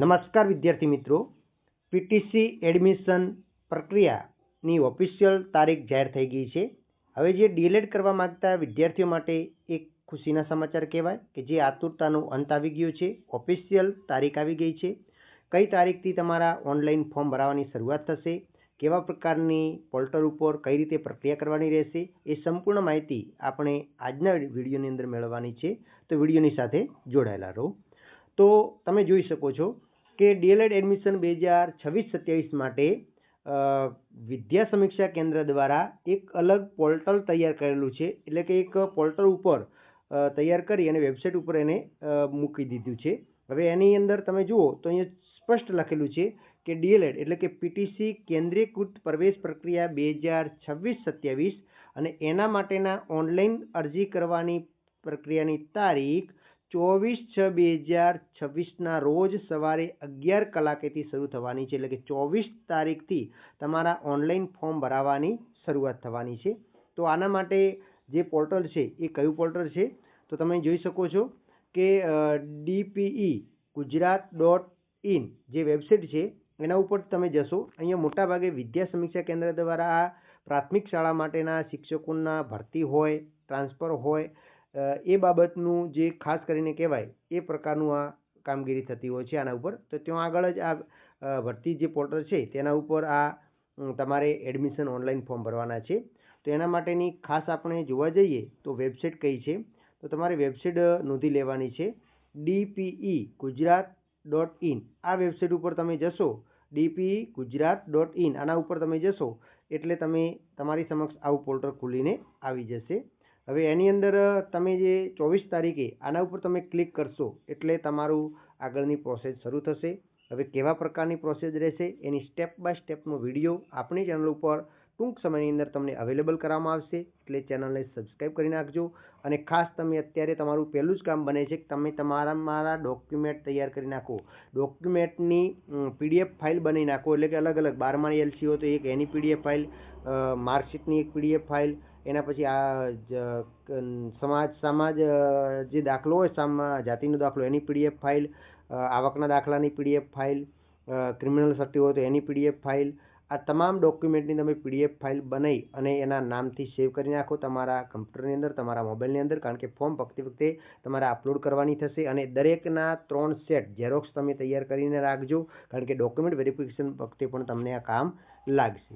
નમસ્કાર વિદ્યાર્થી મિત્રો, પીટીસી એડમિશન પ્રક્રિયાની ઓફિશિયલ તારીખ જાહેર થઈ ગઈ છે। હવે જે ડીએલએડ કરવા માંગતા વિદ્યાર્થીઓ માટે એક ખુશીના સમાચાર કહેવાય કે જે આતુરતાનો અંત આવી ગયો છે। ઓફિશિયલ તારીખ આવી ગઈ છે। કઈ તારીખથી તમારા ઓનલાઈન ફોર્મ ભરવાની શરૂઆત થશે, કેવા પ્રકારની પોર્ટલ ઉપર કઈ રીતે પ્રક્રિયા કરવાની રહેશે, એ સંપૂર્ણ માહિતી આપણે આજના વિડીયોની અંદર મેળવવાની છે। તો વિડીયોની સાથે જોડાયેલા રહો। તો તમે જોઈ શકો છો કે ડીએલએડ એડમિશન 2026-27 માટે વિદ્યા સમીક્ષા કેન્દ્ર દ્વારા એક અલગ પોર્ટલ તૈયાર કરેલું છે। એટલે કે એક પોર્ટલ ઉપર તૈયાર કરી અને વેબસાઇટ ઉપર એને મૂકી દીધું છે। હવે એની અંદર તમે જુઓ તો અહીંયા સ્પષ્ટ લખેલું છે કે ડીએલએડ એટલે કે પીટીસી કેન્દ્રીયકૃત પ્રવેશ પ્રક્રિયા 2026-27 અને એના માટેના ઓનલાઈન અરજી કરવાની પ્રક્રિયાની તારીખ 24/6/2026 રોજ સવારે 11 કલાકેથી શરૂ થવાની છે। એટલે કે 24 તારીખથી તમારા ઓનલાઈન ફોર્મ ભરાવાની શરૂઆત થવાની છે। તો આના માટે જે પોર્ટલ છે એ કયું પોર્ટલ છે તો તમે જોઈ શકો છો કે DPE gujarat.in જે વેબસાઇટ છે એના ઉપર તમે જશો। અહીંયા મોટાભાગે વિદ્યા સમીક્ષા કેન્દ્ર દ્વારા આ પ્રાથમિક શાળા માટેના શિક્ષકોના ભરતી હોય, ટ્રાન્સફર હોય, એ બાબતનું જે ખાસ કરીને કહેવાય એ પ્રકારનું આ કામગીરી થતી હોય છે આના ઉપર। તો ત્યાં આગળ જ આ ભરતી જે પોર્ટલ છે તેના ઉપર આ તમારે એડમિશન ઓનલાઈન ફોર્મ ભરવાના છે। તો એના માટેની ખાસ આપણે જોવા જઈએ તો વેબસાઇટ કઈ છે તો તમારે વેબસાઇટ નોંધી લેવાની છે DPE gujarat.in। આ વેબસાઇટ ઉપર તમે જશો DPE gujarat.in આના ઉપર તમે જશો એટલે તમારી સમક્ષ આવું પોર્ટલ ખુલીને આવી જશે। હવે એની અંદર તમે જે 24 તારીખે આના ઉપર તમે ક્લિક કરશો એટલે તમારું આગળની પ્રોસેસ શરૂ થશે। હવે કેવા પ્રકારની પ્રોસેસ રહેશે એની સ્ટેપ બાય સ્ટેપનો વિડીયો આપણી ચેનલ ઉપર ટૂંક સમયની અંદર તમને અવેલેબલ કરવામાં આવશે। એટલે ચેનલને સબસ્ક્રાઈબ કરી નાખજો। અને ખાસ તમે અત્યારે તમારું પહેલું જ કામ બને છે કે તમે તમારા ડોક્યુમેન્ટ તૈયાર કરી નાખો। ડોક્યુમેન્ટની PDF ફાઇલ બનાવી નાખો। એટલે કે અલગ અલગ 12માની LC હોય તો એક એની PDF ફાઇલ, માર્કશીટની એક PDF ફાઇલ, એના પછી આ સમાજ જે દાખલો હોય જાતિનો દાખલો એની PDF ફાઇલ, આવકના દાખલાની PDF ફાઇલ, ક્રિમિનલ સર્ટી હોય તો એની PDF ફાઇલ, આ તમામ ડોક્યુમેન્ટની તમે PDF ફાઇલ બનાવી અને એના નામથી સેવ કરી નાખો તમારા કમ્પ્યુટરની અંદર, તમારા મોબાઈલની અંદર। કારણ કે ફોર્મ ભરતી વખતે તમારે અપલોડ કરવાની થશે અને દરેકના 3 સેટ ઝેરોક્સ તમે તૈયાર કરીને રાખજો। કારણ કે ડોક્યુમેન્ટ વેરિફિકેશન વખતે પણ તમને આ કામ લાગશે।